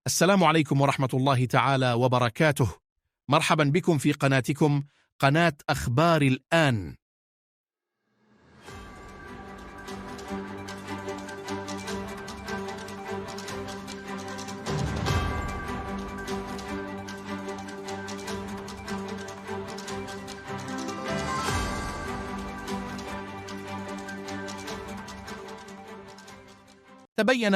السلام عليكم ورحمة الله تعالى وبركاته. مرحبا بكم في قناتكم قناة أخبار الآن. تبين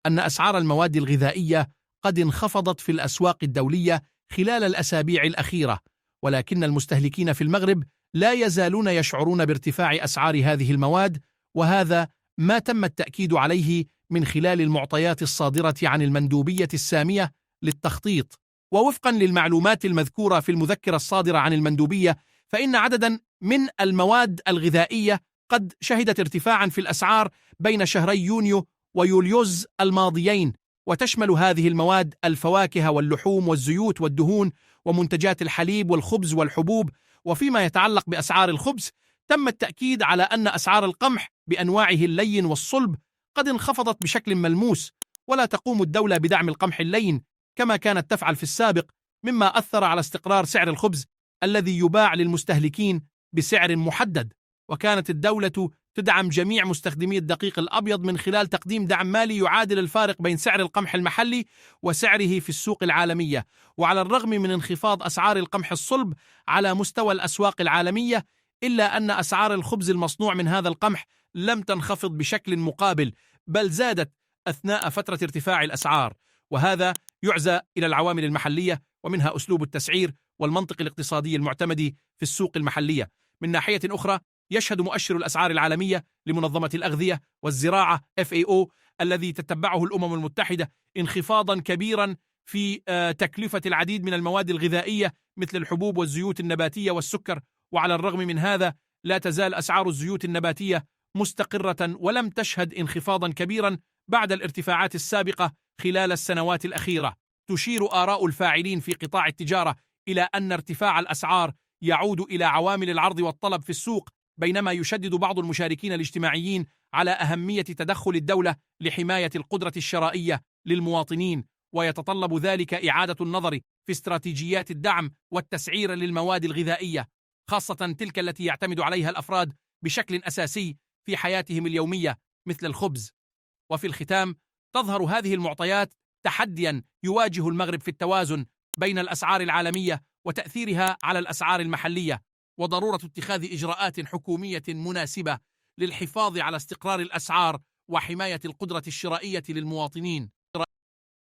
أن أسعار المواد الغذائية قد انخفضت في الأسواق الدولية خلال الأسابيع الأخيرة، ولكن المستهلكين في المغرب لا يزالون يشعرون بارتفاع أسعار هذه المواد، وهذا ما تم التأكيد عليه من خلال المعطيات الصادرة عن المندوبية السامية للتخطيط. ووفقا للمعلومات المذكورة في المذكرة الصادرة عن المندوبية، فإن عددا من المواد الغذائية قد شهدت ارتفاعا في الأسعار بين شهري يونيو ويوليوز الماضيين، وتشمل هذه المواد الفواكه واللحوم والزيوت والدهون ومنتجات الحليب والخبز والحبوب. وفيما يتعلق بأسعار الخبز، تم التأكيد على أن أسعار القمح بأنواعه اللين والصلب قد انخفضت بشكل ملموس، ولا تقوم الدولة بدعم القمح اللين كما كانت تفعل في السابق، مما أثر على استقرار سعر الخبز الذي يباع للمستهلكين بسعر محدد. وكانت الدولة تدعم جميع مستخدمي الدقيق الأبيض من خلال تقديم دعم مالي يعادل الفارق بين سعر القمح المحلي وسعره في السوق العالمية. وعلى الرغم من انخفاض أسعار القمح الصلب على مستوى الأسواق العالمية، إلا أن أسعار الخبز المصنوع من هذا القمح لم تنخفض بشكل مقابل، بل زادت أثناء فترة ارتفاع الأسعار. وهذا يعزى إلى العوامل المحلية، ومنها أسلوب التسعير والمنطق الاقتصادي المعتمد في السوق المحلية. من ناحية أخرى، يشهد مؤشر الأسعار العالمية لمنظمة الأغذية والزراعة FAO الذي تتبعه الأمم المتحدة انخفاضا كبيرا في تكلفة العديد من المواد الغذائية مثل الحبوب والزيوت النباتية والسكر. وعلى الرغم من هذا، لا تزال أسعار الزيوت النباتية مستقرة ولم تشهد انخفاضا كبيرا بعد الارتفاعات السابقة خلال السنوات الأخيرة. تشير آراء الفاعلين في قطاع التجارة إلى أن ارتفاع الأسعار يعود إلى عوامل العرض والطلب في السوق، بينما يشدد بعض المشاركين الاجتماعيين على أهمية تدخل الدولة لحماية القدرة الشرائية للمواطنين، ويتطلب ذلك إعادة النظر في استراتيجيات الدعم والتسعير للمواد الغذائية، خاصة تلك التي يعتمد عليها الأفراد بشكل أساسي في حياتهم اليومية مثل الخبز. وفي الختام، تظهر هذه المعطيات تحديا يواجه المغرب في التوازن بين الأسعار العالمية وتأثيرها على الأسعار المحلية، وضرورة اتخاذ إجراءات حكومية مناسبة للحفاظ على استقرار الأسعار وحماية القدرة الشرائية للمواطنين.